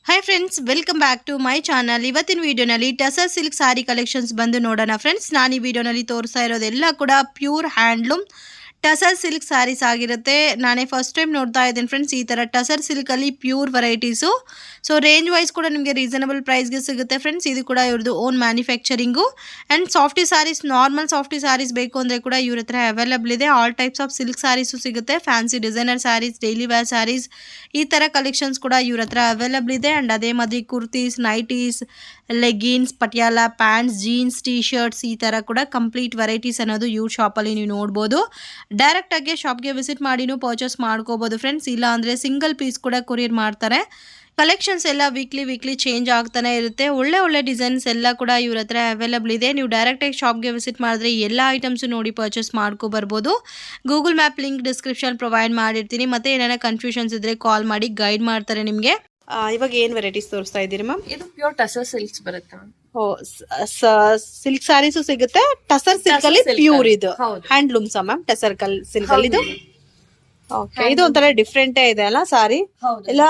Hi friends, welcome back to my channel. ಇವತ್ತಿನ ವಿಡಿಯೋನಲ್ಲಿ tussar silk ಸಾರಿ collections ಬಂದು ನೋಡೋಣ ಫ್ರೆಂಡ್ಸ್. ನಾನು ಈ ವಿಡಿಯೋನಲ್ಲಿ ತೋರಿಸ್ತಾ ಇರೋದೆಲ್ಲ ಕೂಡ pure handloom tussar silk sarees ಆಗಿರುತ್ತೆ. ನಾನೇ ಫಸ್ಟ್ ಟೈಮ್ ನೋಡ್ತಾ ಇದ್ದೀನಿ ಫ್ರೆಂಡ್ಸ್ ಈ ಥರ ಟಸರ್ ಸಿಲ್ಕಲ್ಲಿ pure varieties. So range wise ಕೂಡ ನಿಮಗೆ ರೀಸನಬಲ್ ಪ್ರೈಸ್ಗೆ ಸಿಗುತ್ತೆ ಫ್ರೆಂಡ್ಸ್. ಇದು ಕೂಡ ಇವ್ರದ್ದು own manufacturing. And softy sarees, normal softy sarees ಬೇಕು ಅಂದರೆ ಕೂಡ ಇವ್ರ ಹತ್ರ ಅವೈಲಬಲ್ ಇದೆ. All types of silk sarees ಸಿಗುತ್ತೆ. Fancy designer sarees, daily wear sarees, ಈ ಥರ ಕಲೆಕ್ಷನ್ಸ್ ಕೂಡ ಇವ್ರ ಹತ್ರ ಅವೈಲಬಲ್ ಇದೆ. ಆ್ಯಂಡ್ ಅದೇ ಮಾದರಿ kurtis, nighties, leggings, Patiala pants, jeans, T shirts, ಈ ಥರ ಕೂಡ ಕಂಪ್ಲೀಟ್ ವೆರೈಟೀಸ್ ಅನ್ನೋದು ಇವ್ರ ಶಾಪಲ್ಲಿ ನೀವು ನೋಡ್ಬೋದು. ಡೈರೆಕ್ಟಾಗಿ ಶಾಪ್ಗೆ ವಿಸಿಟ್ ಮಾಡಿನೂ ಪರ್ಚೇಸ್ ಮಾಡ್ಕೋಬೋದು ಫ್ರೆಂಡ್ಸ್. ಇಲ್ಲ ಅಂದರೆ ಸಿಂಗಲ್ ಪೀಸ್ ಕೂಡ ಕೊರಿಯರ್ ಮಾಡ್ತಾರೆ. ಕಲೆಕ್ಷನ್ಸ್ ಎಲ್ಲ ವೀಕ್ಲಿ ಚೇಂಜ್ ಆಗ್ತಾನೆ ಇರುತ್ತೆ. ಒಳ್ಳೆ ಡಿಸೈನ್ಸ್ ಎಲ್ಲ ಕೂಡ ಇವ್ರ ಹತ್ರ ಅವೈಲಬಲ್ ಇದೆ. ನೀವು ಡೈರೆಕ್ಟಾಗಿ ಶಾಪ್ಗೆ ವಿಸಿಟ್ ಮಾಡಿದ್ರೆ ಎಲ್ಲ ಐಟಮ್ಸು ನೋಡಿ ಪರ್ಚೇಸ್ ಮಾಡ್ಕೊಬರ್ಬೋದು. Google map link description provide ಮಾಡಿರ್ತೀನಿ. ಮತ್ತು ಏನಾರ ಕನ್ಫ್ಯೂಷನ್ಸ್ ಇದ್ದರೆ ಕಾಲ್ ಮಾಡಿ ಗೈಡ್ ಮಾಡ್ತಾರೆ ನಿಮಗೆ. ಇವಾಗ ಏನು ವೆರೈಟೀಸ್ ತೋರಿಸ್ತಾ ಇದ್ದೀರಿ ಮ್ಯಾಮ್? ಇದು ಪ್ಯೂರ್ ಟಸರ್ ಸಿಲ್ಕ್ಸ್ ಬರುತ್ತೆ ಮ್ಯಾಮ್. ಸಿಲ್ಕ್ ಸ್ಯಾರೀಸು ಸಿಗುತ್ತೆ. ಟಸರ್ ಸಿಲ್ಕ್ ಅಲ್ಲಿ ಪ್ಯೂರ್ ಇದು ಹ್ಯಾಂಡ್ಲೂಮ್ಸ್ ಮ್ಯಾಮ್. ಟಸರ್ ಸಿಲ್ಕ್ ಅಲ್ಲಿ ಇದು ಓಕೆ. ಇದು ಒಂಥರ ಡಿಫ್ರೆಂಟೇ ಇದೆ ಅಲ್ಲ ಸಾರಿ? ಎಲ್ಲ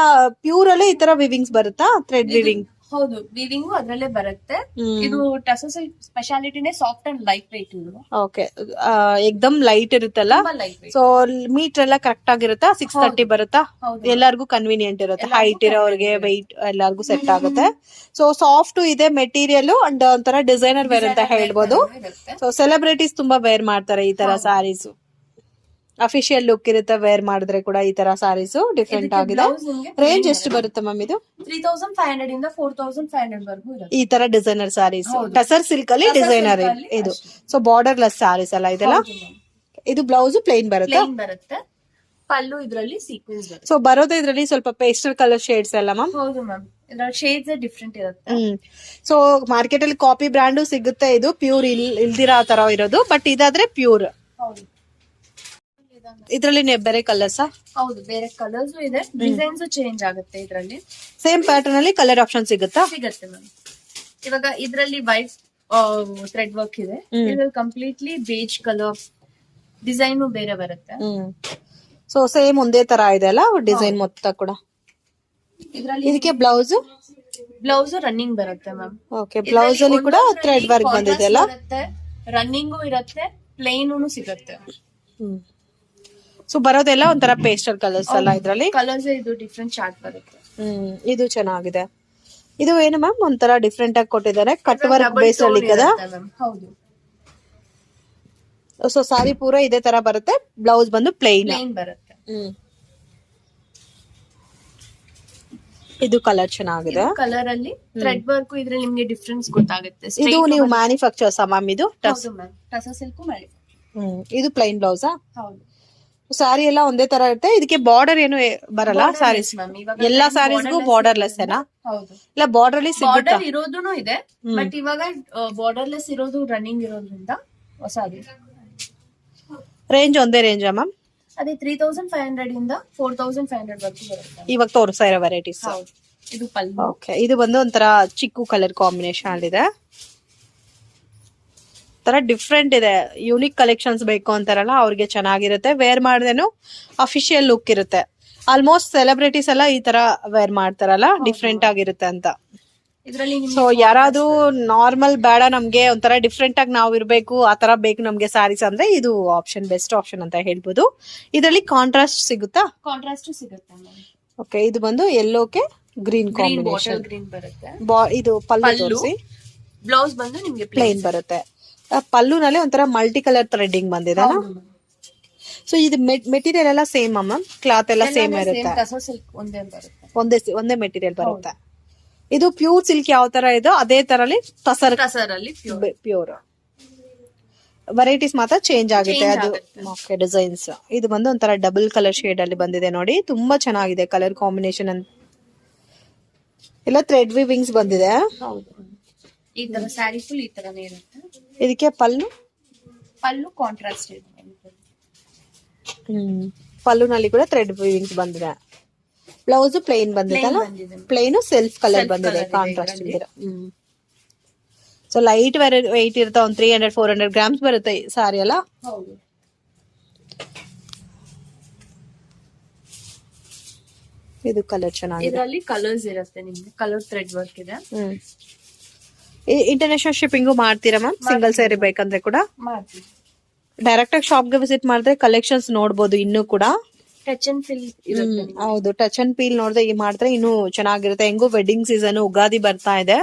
ಪ್ಯೂರ್ ಅಲ್ಲೇ ಈ ತರ ವಿವಿಂಗ್ಸ್ ಬರುತ್ತಾ? Thread viewing? ಹೌದು, ವಿವಿಂಗು ಅದ್ರಲ್ಲೇ ಬರುತ್ತೆ. ಇದು ಟಸರ್ ಸಿಲ್ಕ್ ಸ್ಪೆಷಾಲಿಟಿನೇ ಸಾಫ್ಟ್ ಅಂಡ್ ಲೈಟ್ ವೆಯ್ಟ್. ಇದು ಓಕೆ, ಎಕ್ದಮ್ ಲೈಟ್ ಇರುತ್ತಲ್ಲ. ಸೊ ಮೀಟರ್ ಎಲ್ಲ ಕರೆಕ್ಟ್ ಆಗಿರುತ್ತಾ? 630 ಬರುತ್ತಾ? ಎಲ್ಲರಿಗೂ ಕನ್ವೀನಿಯಂಟ್ ಇರುತ್ತೆ. ಹೈಟ್ ಇರೋರಿಗೆ ವೆಯ್ಟ್ ಎಲ್ಲರಿಗೂ ಸೆಟ್ ಆಗುತ್ತೆ. ಸೊ ಸಾಫ್ಟ್ ಇದೆ ಮೆಟೀರಿಯಲ್ ಅಂಡ್ ಒಂಥರ ಡಿಸೈನರ್ ವೇರ್ ಅಂತ ಹೇಳ್ಬೋದು. ಸೊ ಸೆಲೆಬ್ರಿಟೀಸ್ ತುಂಬಾ ವೇರ್ ಮಾಡ್ತಾರೆ ಈ ತರ ಸ್ಯಾರೀಸ್. ಅಫಿಷಿಯಲ್ ಲುಕ್ ಇರುತ್ತೆ ವೇರ್ ಮಾಡಿದ್ರೆ ಕೂಡ ಈ ತರ ಸಾರೀಸ್. ಡಿಫ್ರೆಂಟ್ ಆಗಿದೆ. ರೇಂಜ್ ಎಷ್ಟು ಬರುತ್ತೆ ಮ್ಯಾಮ್ ಇದು? 3500 ಇಂದ 4500 ವರೆಗೂ ಇರುತ್ತೆ ಈ ತರ ಡಿಸೈನರ್ ಸಾರೀಸ್. ಟಸರ್ ಸಿಲ್ಕ್ ಅಲ್ಲಿ ಡಿಸೈನರ್ ಇದು. ಸೊ ಬಾರ್ಡರ್ ಲೆಸ್ ಸಾರೀಸ್ ಅಲ್ಲ ಇದೆಲ್ಲ. ಇದು ಬ್ಲೌಸ್ ಪ್ಲೇನ್ ಬರುತ್ತೆ. ಪಲ್ಲು ಇದ್ರಲ್ಲಿ ಸೀಕ್ವೆನ್ಸ್ ಬರುತ್ತೆ. ಸೊ ಬರೋದು ಇದ್ರಲ್ಲಿ ಸ್ವಲ್ಪ ಪೇಸ್ಟಲ್ ಕಲರ್ ಶೇಡ್ಸ್ ಎಲ್ಲ ಮ್ಯಾಮ್? ಹೌದು ಮ್ಯಾಮ್, ಇದರ ಶೇಡ್ಸ್ ಡಿಫ್ರೆಂಟ್ ಇರುತ್ತೆ. ಸೊ ಮಾರ್ಕೆಟ್ ಅಲ್ಲಿ ಕಾಪಿ ಬ್ರ್ಯಾಂಡು ಸಿಗುತ್ತೆ. ಇದು ಪ್ಯೂರ್ ಇಲ್ದಿರಾ ತರ ಇರೋದು, ಬಟ್ ಇದಾದ್ರೆ ಪ್ಯೂರ್. ಹೌದು, ಇದ್ರಲ್ಲಿ ಬೇರೆ ಕಲರ್ಸ್? ಹೌದು, ಬೇರೆ ಕಲರ್ಸ್ ಇದೆ. ಡಿಸೈನ್ಸ್ ಚೇಂಜ್ ಆಗುತ್ತೆ ಇದರಲ್ಲಿ. ಸೇಮ್ ಪ್ಯಾಟರ್ನ್ ಅಲ್ಲಿ ಕಲರ್ ಆಪ್ಷನ್ ಸಿಗುತ್ತಾ? ಸಿಗುತ್ತೆ ಮ್ಯಾಮ್. ಇವಾಗ ಇದ್ರಲ್ಲಿ ವೈಟ್ ಥ್ರೆಡ್ ವರ್ಕ್ ಇದೆ. ಇದ್ರಲ್ಲಿ ಕಂಪ್ಲೀಟ್ಲಿ ಬೇಜ್ ಕಲರ್ ಡಿಸೈನ್ ಬೇರೆ ಬರುತ್ತೆ. ಸೊ ಸೇಮ್ ಒಂದೇ ತರ ಇದೆ ಅಲ್ಲ ಡಿಸೈನ್ ಮೊತ್ತ ಕೂಡ. ಇದಕ್ಕೆ ಬ್ಲೌಸ್ ರನ್ನಿಂಗ್ ಬರುತ್ತೆ ಮ್ಯಾಮ್. ಓಕೆ, ಬ್ಲೌಸ್ ಅಲ್ಲಿ ಕೂಡ ಥ್ರೆಡ್ ವರ್ಕ್ ಬಂದಿದೆ ಅಲ್ಲ. ರನ್ನಿಂಗು ಇರುತ್ತೆ, ಪ್ಲೇನ್ ಸಿಗುತ್ತೆ. ಸೊ ಬರೋದೆಲ್ಲ ಒಂಥರ ಪೇಸ್ಟಲ್ ಕಲರ್ಸ್ ಅಲ್ಲ ಇದ್ರಲ್ಲಿ. ಕಲರ್ಸ್ ಇದು ಡಿಫ್ರೆಂಟ್ ಚಾರ್ಟ್ ಬರುತ್ತೆ. ಇದು ಚೆನ್ನಾಗಿದೆ. ಇದು ಏನು ಮ್ಯಾಮ್ ಒಂಥರ ಡಿಫ್ರೆಂಟ್ ಆಗಿ ಕೊಟ್ಟಿದ್ದಾರೆ. ಕಟ್ ವರ್ಕ್ ಬೇಸ್ ಅಲ್ಲಿ కదా? ಹೌದು. ಸೊ ಸಾರಿ ಪೂರಾ ಇದೇ ತರ ಬರುತ್ತೆ. ಬ್ಲೌಸ್ ಬಂದು ಪ್ಲೇನ್ ಬರುತ್ತೆ. ಇದು ಕಲರ್ ಚೆನ್ನಾಗಿದೆ. ಕಲರ್ ಅಲ್ಲಿ ಥ್ರೆಡ್ ವರ್ಕ್ ಇದ್ರಲ್ಲಿ ನಿಮಗೆ ಡಿಫರೆನ್ಸ್ ಗೊತ್ತಾಗುತ್ತೆ. ಇದು ನೀವು ಮ್ಯಾನುಫ್ಯಾಕ್ಚರ್ಸ್ ಮ್ಯಾಮ್? ಇದು ಟಸರ್ ಸಿಲ್ಕ್ ಇದು ಪ್ಲೈನ್ ಬ್ಲೌಸಾ? ಹೌದು. ಸಾರಿ ಎಲ್ಲ ಒಂದೇ ತರ ಇರುತ್ತೆ. ಇದಕ್ಕೆ ಬಾರ್ಡರ್ ಏನು ಬರಲ್ಲ ಸಾರೀಸ್? ಎಲ್ಲಾ ಸಾರೀಸ್ಗೂ ಬಾರ್ಡರ್ ಲೆಸ್ ಏನಾ? ಇಲ್ಲ ಬಾರ್ಡರ್ ಅಲ್ಲಿ ಸಿಗುತ್ತೆ. ಇರೋದೂನು ಇದೆ, ಬಟ್ ಇವಾಗ ಬಾರ್ಡರ್ ಲೆಸ್ ಇರೋದು ರನ್ನಿಂಗ್ ಇರೋದ್ರಿಂದ ಹೊಸದು. ರೇಂಜ್ ಒಂದೇ ರೇಂಜಾ ಮ್ಯಾಮ್? ಅದೇ 3500 ಇಂದ 4500 ವರೆಗೂ ಬರುತ್ತೆ. ಇವಾಗ ತೋರಿಸ್ತಾ ಇರೋ ವೆರೈಟೀಸ್. ಇದು ಪಲ್ಲು. ಓಕೆ, ಇದು ಬಂದು ಒಂಥರ ಚಿಕ್ಕು ಕಲರ್ ಕಾಂಬಿನೇಷನ್ ಅಲ್ಲಿದೆ. ತರ ಡಿಫ್ರೆಂಟ್ ಇದೆ. ಯೂನಿಕ್ ಕಲೆಕ್ಷನ್ಸ್ ಬೇಕು ಅಂತಾರಲ್ಲ ಅವ್ರಿಗೆ ಚೆನ್ನಾಗಿರುತ್ತೆ. ವೇರ್ ಮಾಡ್ದೇನು ಅಫಿಷಿಯಲ್ ಲುಕ್ ಇರುತ್ತೆ. ಆಲ್ಮೋಸ್ಟ್ ಸೆಲೆಬ್ರಿಟೀಸ್ ಎಲ್ಲ ಈ ತರ ವೇರ್ ಮಾಡ್ತಾರಲ್ಲ, ಡಿಫ್ರೆಂಟ್ ಆಗಿರುತ್ತೆ ಅಂತ. ಸೊ ಯಾರಾದ್ರೂ ನಾರ್ಮಲ್ ಬೇಡ, ನಮ್ಗೆ ಒಂಥರ ಡಿಫ್ರೆಂಟ್ ಆಗಿ ನಾವು ಇರ್ಬೇಕು, ಆತರ ಬೇಕು ನಮ್ಗೆ ಸ್ಯಾರೀಸ್ ಅಂದ್ರೆ ಇದು ಆಪ್ಷನ್, ಬೆಸ್ಟ್ ಆಪ್ಷನ್ ಅಂತ ಹೇಳ್ಬೋದು. ಇದರಲ್ಲಿ ಕಾಂಟ್ರಾಸ್ಟ್ ಸಿಗುತ್ತಾ? ಕಾಂಟ್ರಾಸ್ಟ್ ಸಿಗುತ್ತೆ. ಓಕೆ, ಇದು ಬಂದು ಯೆಲ್ಲೋಗೆ ಗ್ರೀನ್ ಕಾಂಬಿನೇಷನ್. ಇದು ಪಲ್ಲು ತೋರಿಸಿ. ಬ್ಲೌಸ್ ಬಂದು ನಿಮ್ಗೆ ಪ್ಲೇನ್ ಬರುತ್ತೆ. ಪಲ್ಲುನಲ್ಲಿ ಒಂಥರ ಮಲ್ಟಿ ಕಲರ್ ಥ್ರೆಡ್ಡಿಂಗ್ ಬಂದಿದೆ. ಸೊ ಇದು ಮೆಟೀರಿಯಲ್ ಎಲ್ಲ ಸೇಮ್ ಮ್ಯಾಮ್? ಕ್ಲಾತ್ ಎಲ್ಲ ಸೇಮ್ ಇರುತ್ತೆ? ಒಂದೇ ಮೆಟೀರಿಯಲ್ ಬರುತ್ತೆ. ಇದು ಪ್ಯೂರ್ ಸಿಲ್ಕ್ ಯಾವ ತರ ಇದೋ ಅದೇ ತರಲ್ಲಿ ಟಸರ್ ಅಲ್ಲಿ ಪ್ಯೂರ್. ವೆರೈಟೀಸ್ ಮಾತ್ರ ಚೇಂಜ್ ಆಗುತ್ತೆ ಅದು. ಓಕೆ, ಡಿಸೈನ್ಸ್ ಇದು ಬಂದು ಒಂಥರ ಡಬಲ್ ಕಲರ್ ಶೇಡ್ ಅಲ್ಲಿ ಬಂದಿದೆ ನೋಡಿ. ತುಂಬಾ ಚೆನ್ನಾಗಿದೆ ಕಲರ್ ಕಾಂಬಿನೇಷನ್. ಎಲ್ಲ ಥ್ರೆಡ್ ವಿವಿಂಗ್ಸ್ ಬಂದಿದೆ. ಈ ತರ ಸ್ಯಾರಿ ಫುಲ್ ಈ ತರನೇ ಇರುತ್ತೆ. ಇದಕ್ಕೆ ಪಲ್ಲು ಕಾಂಟ್ರಾಸ್ಟ್ ಇದೆ. ಪಲ್ಲುನಲ್ಲಿ ಕೂಡ ಥ್ರೆಡ್ ವಿವಿಂಗ್ಸ್ ಬಂದಿದೆ. ಬ್ಲೌಸ್ ಪ್ಲೇನ್ ಬಂದಿದೆ. ಪ್ಲೇನ್ ಸೆಲ್ಫ್ ಕಲರ್ ಬಂದಿದೆ, ಕಾಂಟ್ರಾಸ್ಟ್ ಇದೆ. ಸೊ ಲೈಟ್ ವೆಯ್ಟ್ ಇರುತ್ತೆ. ಒಂದು 300-400 ಗ್ರಾಮ್ಸ್ ಬರುತ್ತೆ ಸಾರಿ ಅಲ್ಲ. ಇದು ಕಲರ್ ಚೆನ್ನಾಗಿದೆ. ಇದರಲ್ಲಿ ಕಲರ್ಸ್ ಇರುತ್ತೆ ನಿಮ್ಗೆ, ಕಲರ್ ಥ್ರೆಡ್ ವರ್ಕ್ ಇದೆ. ಇಂಟರ್ನ್ಯಾಷನಲ್ ಶಿಪ್ಪಿಂಗು ಮಾಡ್ತೀರಾ ಮ್ಯಾಮ್? ಸಿಂಗಲ್ ಸ್ಯಾರಿ ಬೇಕಂದ್ರೆ ಕೂಡ ಮಾಡ್ತೀವಿ. ಡೈರೆಕ್ಟ್ ಆಗಿ ಶಾಪ್ಗೆ ವಿಸಿಟ್ ಮಾಡಿದ್ರೆ ಕಲೆಕ್ಷನ್ಸ್ ನೋಡಬಹುದು. ಇನ್ನು ಕೂಡ ಟಚ್ ಅಂಡ್ ಫಿಲ್ ಇರುತ್ತೆ. ಹೌದು, ಟಚ್ ಅಂಡ್ ಪೀಲ್ ನೋಡಿದ್ರೆ ಈ ಮಾಡಿದ್ರೆ ಇನ್ನು ಚೆನ್ನಾಗಿರುತ್ತೆ. ಹೆಂಗು ವೆಡ್ಡಿಂಗ್ ಸೀಸನ್, ಉಗಾದಿ ಬರ್ತಾ ಇದೆ,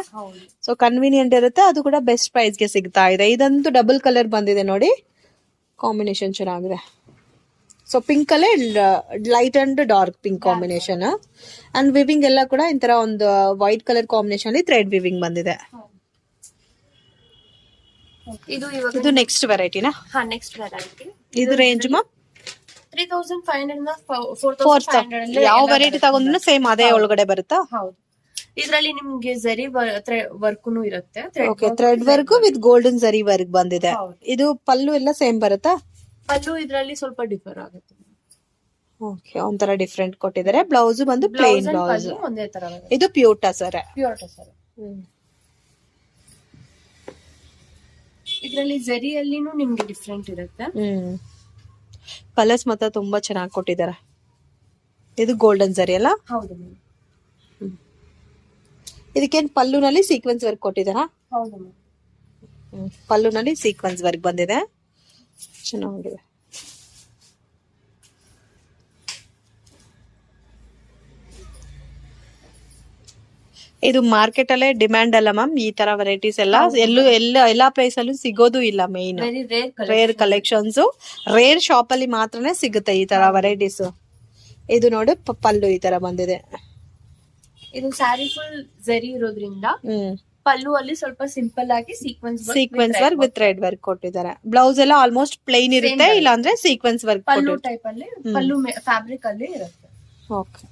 ಸೊ ಕನ್ವೀನಿಯಂಟ್ ಇರುತ್ತೆ. ಅದು ಕೂಡ ಬೆಸ್ಟ್ ಪ್ರೈಸ್ ಗೆ ಸಿಗ್ತಾ ಇದೆ. ಇದಂತೂ ಡಬಲ್ ಕಲರ್ ಬಂದಿದೆ ನೋಡಿ, ಕಾಂಬಿನೇಷನ್ ಚೆನ್ನಾಗಿದೆ. ಸೊ ಪಿಂಕ್ ಅಲ್ಲೇ light and dark pink combination and weaving ಎಲ್ಲ ಕೂಡ ಇಂತರ ಒಂದು ವೈಟ್ ಕಲರ್ ಕಾಂಬಿನೇಷನ್ ಅಲ್ಲಿ ಥ್ರೆಡ್ ವಿವಿಂಗ್ ಬಂದಿದೆ. ಇದು ನೆಕ್ಸ್ಟ್ ವೆರೈಟಿನಾ? Next variety. ಇದು ರೇಂಜ್ ಮಾ 3500 ಇಂದ 4500. ಯಾವ ವೆರೈಟಿ ತಗೊಂಡ್ರು ಸೇಮ್ ಅದೇ ಒಳಗಡೆ ಬರುತ್ತಾ? ಹೌದು. ಇದರಲ್ಲಿ ನಿಮ್ಗೆ ಜರಿ ವರ್ಕ್ನು ಇರುತ್ತೆ. Okay, thread work with golden ಜರಿ ವರ್ಕ್ ಬಂದಿದೆ. ಇದು ಪಲ್ಲು ಎಲ್ಲ ಸೇಮ್ ಬರುತ್ತಾ? ಪಲ್ಲು ಇದರಲ್ಲಿ ಸ್ವಲ್ಪ ಡಿಫರ್ ಆಗುತ್ತೆ. ಓಕೆ, ಒಂಥರ ಡಿಫ್ರೆಂಟ್ ಕೊಟ್ಟಿದ್ದಾರೆ. ಬ್ಲೌಸ್ ಬಂದು ಪ್ಲೇನ್ ಬ್ಲೌಸ್. ಒಂದೇ ತರ. ಇದು ಪ್ಯೂರ್ ಟಸರ್. ಇದರಲ್ಲಿ ಜರಿಯಲ್ಲಿನೂ ನಿಮ್ಗೆ ಡಿಫ್ರೆಂಟ್ ಇರುತ್ತೆ. ಕಲರ್ಸ್ ಮಾತ್ರ ತುಂಬಾ ಚೆನ್ನಾಗಿ ಕೊಟ್ಟಿದ್ದಾರೆ. ಇದು ಗೋಲ್ಡನ್ ಜರಿ ಅಲ್ಲ? ಹೌದು. ಇದಕ್ಕೇನ್ ಪಲ್ಲುನಲ್ಲಿ ಸೀಕ್ವೆನ್ಸ್ ವರ್ಕ್ ಕೊಟ್ಟಿದ್ದಾರಾ? ಹೌದು. ಪಲ್ಲುನಲ್ಲಿ ಸೀಕ್ವೆನ್ಸ್ ವರ್ಕ್ ಬಂದಿದೆ, ಚೆನ್ನಾಗಿದೆ. ಇದು ಮಾರ್ಕೆಟ್ ಅಲ್ಲೇ ಡಿಮ್ಯಾಂಡ್ ಅಲ್ಲ ಮ್ಯಾಮ್, ಈ ತರ ವೆರೈಟೀಸ್ ಎಲ್ಲ ಎಲ್ಲಾ ಪ್ರೈಸ್ ಅಲ್ಲೂ ಸಿಗೋದು ಇಲ್ಲ. Main rare collections, rare shop ಅಲ್ಲಿ ಮಾತ್ರನೇ ಸಿಗುತ್ತೆ ಈ ತರ ವೆರೈಟೀಸ್. ಇದು ನೋಡಿ ಪಲ್ಲು ಈ ತರ ಬಂದಿದೆ. ಇದು ಸ್ಯಾರಿ ಫುಲ್ ಜರಿ ಇರೋದ್ರಿಂದ ಪಲ್ಲು ಅಲ್ಲಿ ಸ್ವಲ್ಪ ಸಿಂಪಲ್ ಆಗಿ sequence work with thread work ಕೊಟ್ಟಿದ್ದಾರೆ. ಬ್ಲೌಸ್ ಎಲ್ಲ ಆಲ್ಮೋಸ್ಟ್ ಪ್ಲೈನ್ ಇರುತ್ತೆ, ಇಲ್ಲ ಅಂದ್ರೆ ಸೀಕ್ವೆನ್ಸ್ ವರ್ಕ್ ಪಲ್ಲು ಟೈಪ್ ಅಲ್ಲಿ, ಪಲ್ಲು ಫ್ಯಾಬ್ರಿಕ್ ಅಲ್ಲಿ ಇರುತ್ತೆ. ಓಕೆ,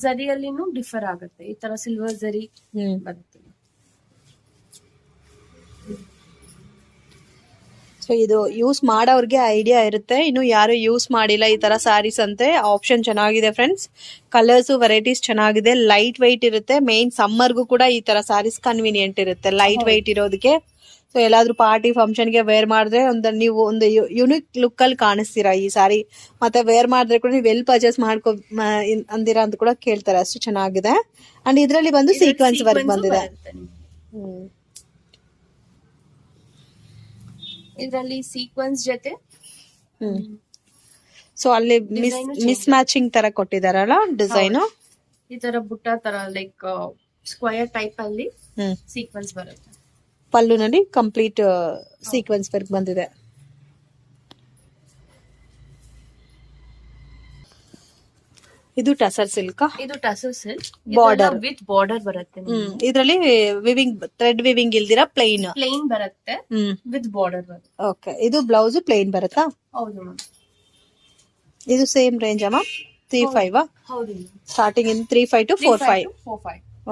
ಜರಿಯಲ್ಲಿನೂ ಡಿಫರ್ ಆಗುತ್ತೆ. ಈ ತರ ಸಿಲ್ವರ್ ಜರಿ ಬರುತ್ತೆ. ಸೊ ಇದು ಯೂಸ್ ಮಾಡೋರ್ಗೆ ಐಡಿಯಾ ಇರುತ್ತೆ. ಇನ್ನು ಯಾರು ಯೂಸ್ ಮಾಡಿಲ್ಲ ಈ ತರ ಸ್ಯಾರೀಸ್ ಅಂತೆ, ಆಪ್ಷನ್ ಚೆನ್ನಾಗಿದೆ ಫ್ರೆಂಡ್ಸ್. ಕಲರ್ಸ್ ವೆರೈಟೀಸ್ ಚೆನ್ನಾಗಿದೆ, ಲೈಟ್ ವೈಟ್ ಇರುತ್ತೆ. ಮೇನ್ ಸಮ್ಮರ್ಗೂ ಕೂಡ ಈ ತರ ಸ್ಯಾರೀಸ್ ಕನ್ವೀನಿಯಂಟ್ ಇರುತ್ತೆ, ಲೈಟ್ ವೈಟ್ ಇರೋದಕ್ಕೆ. ಸೊ ಎಲ್ಲಾದ್ರೂ ಪಾರ್ಟಿ ಫಂಕ್ಷನ್ ಗೆ ವೇರ್ ಮಾಡಿದ್ರೆ ನೀವು ಒಂದು ಯುನಿಕ್ ಲುಕ್ ಅಲ್ಲಿ ಕಾಣಿಸ್ತೀರಾ ಈ ಸಾರಿ. ಮತ್ತೆ ವೇರ್ ಮಾಡಿದ್ರೆ ಕೂಡ ನೀವು ಎಲ್ಲಿ ಪರ್ಚೇಸ್ ಮಾಡ್ಕೊ ಅಂದಿರಾ ಅಂತ ಕೂಡ ಕೇಳ್ತಾರೆ, ಅಷ್ಟು ಚೆನ್ನಾಗಿದೆ. ಅಂಡ್ ಇದ್ರಲ್ಲಿ ಬಂದು ಸೀಕ್ವೆನ್ಸ್ ವರ್ಕ್ ಬಂದಿದೆ. ಇದರಲ್ಲಿ ಸೀಕ್ವೆನ್ಸ್ ಜೊತೆ ಸೊ ಅಲ್ಲಿ ಮಿಸ್ ಮ್ಯಾಚಿಂಗ್ ತರ ಕೊಟ್ಟಿದಾರಲ್ಲ ಡಿಸೈನ್. ಈ ತರ ಬುಟ್ಟ ತರ ಲೈಕ್ ಸ್ಕ್ವಯರ್ ಟೈಪ್ ಅಲ್ಲಿ ಸೀಕ್ವೆನ್ಸ್ ಬರುತ್ತೆ. ಪಲ್ಲುನಲ್ಲಿ ಕಂಪ್ಲೀಟ್ ಸೀಕ್ವೆನ್ಸ್ ವರ್ಕ್ ಬಂದಿದೆ. ಇದು ಟಸರ್ ಸಿಲ್ಕ್. ಇದು tussar silk, border with border ಬರುತ್ತೆ. ಇದರಲ್ಲಿ ವಿವಿಂಗ್ ಥ್ರೆಡ್ ವಿವಿಂಗ್ ಇಲ್ದಿರಾ ಪ್ಲೈನ್ ಬರುತ್ತೆ ವಿತ್ ಬಾರ್ಡರ್ ಬರುತ್ತೆ. ಓಕೆ, ಇದು ಬ್ಲೌಸ್ ಪ್ಲೈನ್ ಬರುತ್ತಾ? ಹೌದು ಮ್ಯಾಮ್. ಇದು ಸೇಮ್ ರೇಂಜ್ ಅಮ್ಮ? 35? ಹೌದು, ಸ್ಟಾರ್ಟಿಂಗ್ ಇನ್ 35 to 45.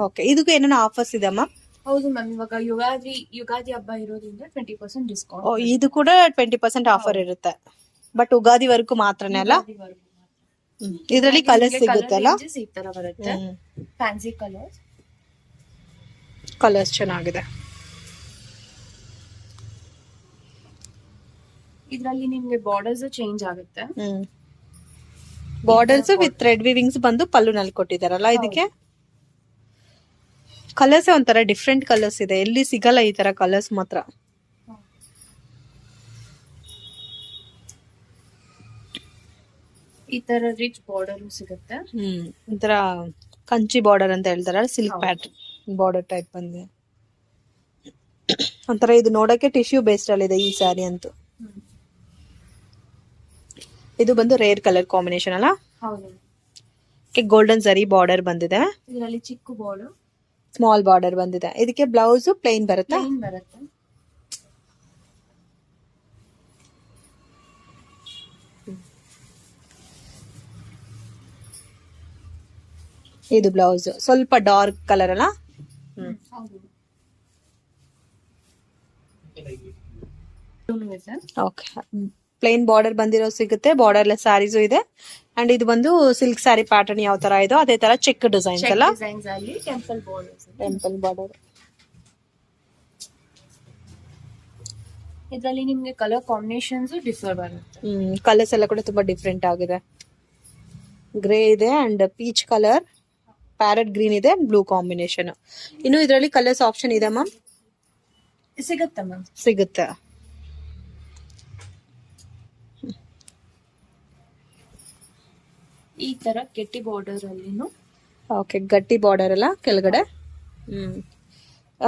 ಓಕೆ, ಇದಕ್ಕೂ ಏನೇನೋ ಆಫರ್ಸ್ ಇದೆ ಅಮ್ಮ? ಹೌದು ಮ್ಯಾಮ್. ಇವಾಗ ಯುಗಾದಿ ಹಬ್ಬ ಇರೋದ್ರಿಂದ 20% ಡಿಸ್ಕೌಂಟ್. ಇದು ಕೂಡ 20% ಆಫರ್ ಇರುತ್ತೆ, ಬಟ್ ಉಗಾದಿ ವರ್ಗೂ ಮಾತ್ರನೇ ಅಲ್ಲ? ಇದರಲ್ಲಿ ಕಲರ್ಸ್ ಸಿಗುತ್ತಲ್ಲ, ಈ ತರ ಬರುತ್ತೆ. ಫ್ಯಾನ್ಸಿ ಕಲರ್ಸ್ ಚೆನ್ನಾಗಿದೆ. ಇದರಲ್ಲಿ ನಿಮ್ಗೆ ಬಾರ್ಡರ್ಸ್ ಚೇಂಜ್ ಆಗುತ್ತೆ. ಬಾರ್ಡರ್ಸ್ ವಿತ್ ಥ್ರೆಡ್ ವಿವಿಂಗ್ಸ್ ಬಂದು ಪಲ್ಲುನಲ್ಲಿ ಕೊಟ್ಟಿದಾರಲ್ಲ. ಇದಕ್ಕೆ ಕಲರ್ಸ್ ಒಂಥರ ಡಿಫ್ರೆಂಟ್ ಕಲರ್ಸ್ ಇದೆ, ಎಲ್ಲಿ ಸಿಗಲ್ಲ ಈ ತರ ಕಲರ್ಸ್ ಮಾತ್ರ. ಈ ತರ ರಿಚ್ ಬಾರ್ಡರ್ ಸಿಗುತ್ತೆ. ಒಂಥರ ಕಂಚಿ ಬಾರ್ಡರ್ ಅಂತ ಹೇಳ್ತಾರ, ಸಿಲ್ಕ್ ಪ್ಯಾಟರ್ನ್ ಬಾರ್ಡರ್ ಟೈಪ್ ಬಂದಿದೆ. ಒಂಥರ ಇದು ನೋಡಕ್ಕೆ ಟಿಶ್ಯೂ ಬೇಸ್ಡ್ ಅಲ್ಲಿ ಇದೆ ಈ ಸ್ಯಾರಿ ಅಂತೂ. ಇದು ಬಂದು ರೇರ್ ಕಲರ್ ಕಾಂಬಿನೇಷನ್ ಅಲ್ಲ? ಹೌದು. ಗೋಲ್ಡನ್ ಜರಿ ಬಾರ್ಡರ್ ಬಂದಿದೆ. ಇದರಲ್ಲಿ ಚಿಕ್ಕ ಬಾರ್ಡರ್, ಸ್ಮಾಲ್ ಬಾರ್ಡರ್ ಬಂದಿದೆ. ಇದಕ್ಕೆ ಬ್ಲೌಸ್ ಪ್ಲೇನ್ ಬರುತ್ತೆ. ಇದು ಬ್ಲೌಸ್ ಸ್ವಲ್ಪ ಡಾರ್ಕ್ ಕಲರ್ ಅಲ್ಲ? ಓಕೆ, ಪ್ಲೇನ್ ಬಾರ್ಡರ್ ಬಂದಿರೋ ಸಿಗುತ್ತೆ, ಬಾರ್ಡರ್ಲೆಸ್ ಸ್ಯಾರೀಸು ಇದೆ. ಅಂಡ್ ಇದು ಬಂದು ಸಿಲ್ಕ್ ಸ್ಯಾರಿ ಪ್ಯಾಟರ್ನ್ ಯಾವ ತರ ಇದೋ ಅದೇ ತರ ಚೆಕ್ ಡಿಸೈನ್ಸ್ ಅಲ್ಲ? Temple border. ಇದರಲ್ಲಿ ನಿಮ್ಗೆ ಕಲರ್ ಕಾಂಬಿನೇಷನ್ಸ್ ಡಿಫರ್ ಬರುತ್ತೆ. ಕಲರ್ಸ್ ಎಲ್ಲ ಕೂಡ ತುಂಬಾ ಡಿಫ್ರೆಂಟ್ ಆಗಿದೆ. ಗ್ರೇ ಇದೆ and peach colour, parrot green ಇದೆ ಅಂಡ್ ಬ್ಲೂ ಕಾಂಬಿನೇಷನ್. ಇನ್ನು ಇದರಲ್ಲಿ ಕಲರ್ಸ್ ಆಪ್ಷನ್ ಇದೆ ಮ್ಯಾಮ್? ಸಿಗುತ್ತೆ ಮ್ಯಾಮ್. ಸಿಗುತ್ತೆ. ಈ ತರ ಗಟ್ಟಿ ಬಾರ್ಡರ್ ಅಲ್ಲಿನು. ಓಕೆ, ಗಟ್ಟಿ ಬಾರ್ಡರ್ ಅಲ್ಲ ಕೆಳಗಡೆ.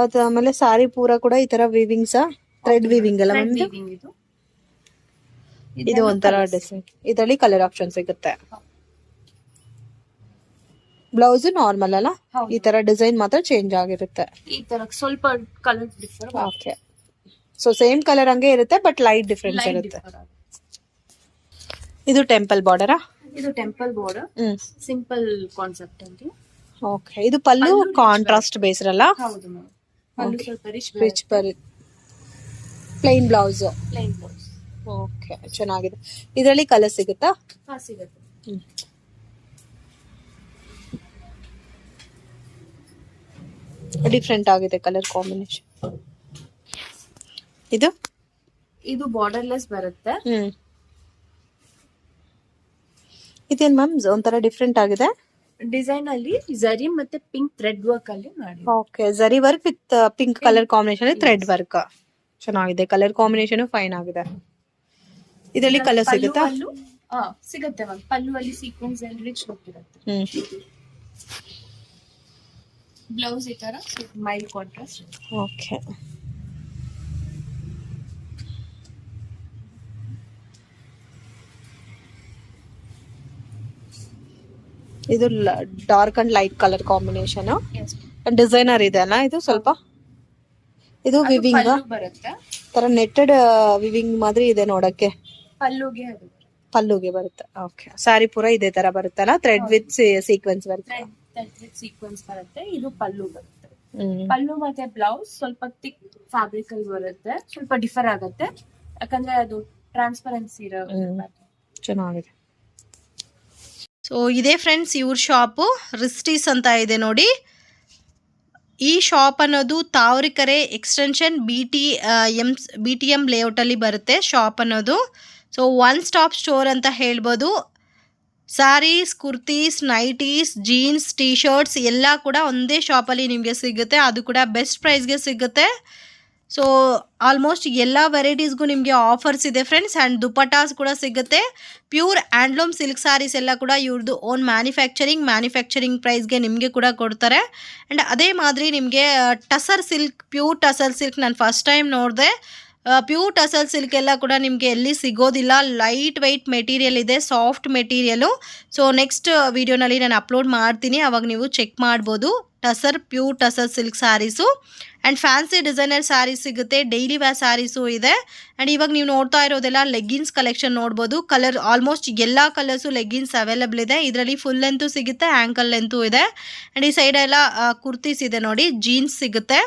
ಅದು ಆಮೇಲೆ ಸಾರಿ ಪೂರ ಕೂಡ ಈ ತರ ವೀವಿಂಗ್ಸ್, ಥ್ರೆಡ್ ವೀವಿಂಗ್ ಅಲ್ಲ ಮ್ಯಾಮ್? ಇದು ಒಂಥರ ಡಿಸೈನ್. ಇದರಲ್ಲಿ ಕಲರ್ ಆಪ್ಷನ್ ಸಿಗುತ್ತೆ. ಬ್ಲೌಸ್ ನಾರ್ಮಲ್ ಅಲ್ಲ, ಈ ತರ ಡಿಸೈನ್ ಮಾತ್ರ ಚೇಂಜ್ ಆಗಿರುತ್ತೆ. ಈ ತರ ಸ್ವಲ್ಪ colour differ. Okay, so same colour ಹಂಗೆ ಇರುತ್ತೆ ಬಟ್ ಲೈಟ್ ಡಿಫರೆನ್ಸ್ ಇರುತ್ತೆ. ಇದು ಟೆಂಪಲ್ ಬಾರ್ಡರಾ? ಇದು ಟೆಂಪಲ್ ಬಾರ್ಡರ್, ಸಿಂಪಲ್ ಕಾನ್ಸೆಪ್ಟ್ ಅಂತ. ಓಕೆ, ಇದು ಪಲ್ಲು ಕಾಂಟ್ರಾಸ್ಟ್ ಬೇಸ್ಡ್ ಅಲ್ಲ? ಹೌದು ಮ್ಯಾಮ್. ಪಲ್ಲು ಸ್ವಲ್ಪ rich plain blouse. Plain blouse. Okay, ಚೆನ್ನಾಗಿದೆ. ಇದರಲ್ಲಿ ಕಲರ್ ಸಿಗುತ್ತಾ? ಹಾ, ಸಿಗುತ್ತೆ. ಡಿಫ್ರೆಂಟ್ ಆಗಿದೆ ಕಲರ್ ಕಾಂಬಿನೇಷನ್. ಇದು ಬಾರ್ಡರ್ಲೆಸ್ ಬರುತ್ತೆ. ಇದೇನ್ ಮ್ಯಾಮ್ ಒಂಥರ ಡಿಫ್ರೆಂಟ್ ಆಗಿದೆ. ಡಿಸೈನ್ ಅಲ್ಲಿ ಜರಿ ಮತ್ತೆ ಪಿಂಕ್ ಥ್ರೆಡ್ ವರ್ಕ್ ಅಲ್ಲಿ ಮಾಡಿ. ಓಕೆ, ಜರಿ work with pink colour combination, thread work ಚೆನ್ನಾಗಿದೆ. ಕಲರ್ ಕಾಂಬಿನೇಷನ್ ಫೈನ್ ಆಗಿದೆ. ಇದರಲ್ಲಿ ಕಲರ್ ಸಿಗುತ್ತಾ? ಸಿಗುತ್ತೆ ಮ್ಯಾಮ್. ಪಲ್ಲು ಅಲ್ಲಿ ಸೀಕ್ವೆನ್ಸ್ ಅಲ್ಲಿ ರಿಚ್ ಲುಕ್ ಇರುತ್ತೆ. ಬ್ಲೌಸ್ ಈ ತರ ಮೈಲ್ಡ್ ಕಾಂಟ್ರಾಸ್ಟ್. ಓಕೆ, ಇದು dark and light colour combination. Designer ಇದೆ ಅಲ್ಲ ಇದು ಸ್ವಲ್ಪ? ಇದು ವಿವಿಂಗ್ ಬರುತ್ತೆ, ತರ ನೆಟ್ಟೆಡ್ ವಿವಿಂಗ್ ಮಾದರಿ ಇದೆ ನೋಡಕ್ಕೆ. ಪಲ್ಲುಗೆ ಬರುತ್ತೆ. ಓಕೆ, ಸಾರಿ ಪೂರ ಇದೇ ತರ ಬರುತ್ತಲ್ಲ, ಥ್ರೆಡ್ ವಿತ್ ಸೀಕ್ವೆನ್ಸ್ ಬರುತ್ತೆ. ಸೀಕ್ವೆನ್ಸ್ ಬರುತ್ತೆ. ಇದು ಪಲ್ಲು ಬರುತ್ತೆ. ಪಲ್ಲು ಮತ್ತೆ ಬ್ಲೌಸ್ ಸ್ವಲ್ಪ ಥಿಕ್ ಫ್ಯಾಬ್ರಿಕ್ ಅಲ್ಲಿ ಬರುತ್ತೆ. ಸ್ವಲ್ಪ ಡಿಫರ್ ಆಗುತ್ತೆ ಯಾಕಂದ್ರೆ ಅದು ಟ್ರಾನ್ಸ್ಪರೆನ್ಸಿ ಇರುತ್ತೆ. ಚೆನ್ನಾಗಿದೆ. ಸೊ ಇದೇ ಫ್ರೆಂಡ್ಸ್ ಇವ್ರ ಶಾಪು, HRISHTIS ಅಂತ ಇದೆ ನೋಡಿ. ಈ ಶಾಪ್ ಅನ್ನೋದು ತಾವರೆಕೆರೆ ಎಕ್ಸ್ಟೆನ್ಷನ್ BTM ಲೇಔಟಲ್ಲಿ ಬರುತ್ತೆ ಶಾಪ್ ಅನ್ನೋದು. ಸೊ ಒನ್ ಸ್ಟಾಪ್ ಸ್ಟೋರ್ ಅಂತ ಹೇಳ್ಬೋದು. Saris, kurtis, nighties, jeans, T shirts ಎಲ್ಲ ಕೂಡ ಒಂದೇ ಶಾಪಲ್ಲಿ ನಿಮಗೆ ಸಿಗುತ್ತೆ. ಅದು ಕೂಡ ಬೆಸ್ಟ್ ಪ್ರೈಸ್ಗೆ ಸಿಗುತ್ತೆ. ಸೊ ಆಲ್ಮೋಸ್ಟ್ ಎಲ್ಲ ವೆರೈಟೀಸ್ಗೂ ನಿಮಗೆ ಆಫರ್ಸ್ ಇದೆ ಫ್ರೆಂಡ್ಸ್. ಆ್ಯಂಡ್ ದುಪಟ್ಟಾಸ್ ಕೂಡ ಸಿಗುತ್ತೆ. ಪ್ಯೂರ್ ಹ್ಯಾಂಡ್ಲೂಮ್ ಸಿಲ್ಕ್ ಸ್ಯಾರೀಸ್ ಎಲ್ಲ ಕೂಡ ಇವ್ರದ್ದು ಓನ್ ಮ್ಯಾನುಫ್ಯಾಕ್ಚರಿಂಗ್ ಪ್ರೈಸ್ಗೆ ನಿಮಗೆ ಕೂಡ ಕೊಡ್ತಾರೆ. ಆ್ಯಂಡ್ ಅದೇ ಮಾದರಿ ನಿಮಗೆ tussar silk, pure tussar silk ನಾನು ಫಸ್ಟ್ ಟೈಮ್ ನೋಡಿದೆ. ಪ್ಯೂರ್ ಟಸರ್ ಸಿಲ್ಕ್ ಎಲ್ಲ ಕೂಡ ನಿಮಗೆ ಎಲ್ಲಿ ಸಿಗೋದಿಲ್ಲ. ಲೈಟ್ ವೆಯ್ಟ್ ಮೆಟೀರಿಯಲ್ ಇದೆ, ಸಾಫ್ಟ್ ಮೆಟೀರಿಯಲು. ಸೊ ನೆಕ್ಸ್ಟ್ ವಿಡಿಯೋನಲ್ಲಿ ನಾನು ಅಪ್ಲೋಡ್ ಮಾಡ್ತೀನಿ, ಅವಾಗ ನೀವು ಚೆಕ್ ಮಾಡ್ಬೋದು. Pure tussar silk sarees and fancy designer sarees ಸಿಗುತ್ತೆ. ಡೈಲಿ ವೇರ್ ಸ್ಯಾರೀಸು ಇದೆ. ಆ್ಯಂಡ್ ಇವಾಗ ನೀವು ನೋಡ್ತಾ ಇರೋದೆಲ್ಲ ಲೆಗ್ಗಿನ್ಸ್ ಕಲೆಕ್ಷನ್ ನೋಡ್ಬೋದು. ಕಲರ್ ಆಲ್ಮೋಸ್ಟ್ ಎಲ್ಲ ಕಲರ್ಸು ಲೆಗ್ಗಿನ್ಸ್ ಅವೈಲೇಬಲ್ ಇದೆ. ಇದರಲ್ಲಿ ಫುಲ್ ಲೆಂತು ಸಿಗುತ್ತೆ, ಆ್ಯಂಕಲ್ ಲೆಂತು ಇದೆ. ಆ್ಯಂಡ್ ಈ ಸೈಡೆಲ್ಲ ಕುರ್ತೀಸ್ ಇದೆ ನೋಡಿ, ಜೀನ್ಸ್ ಸಿಗುತ್ತೆ.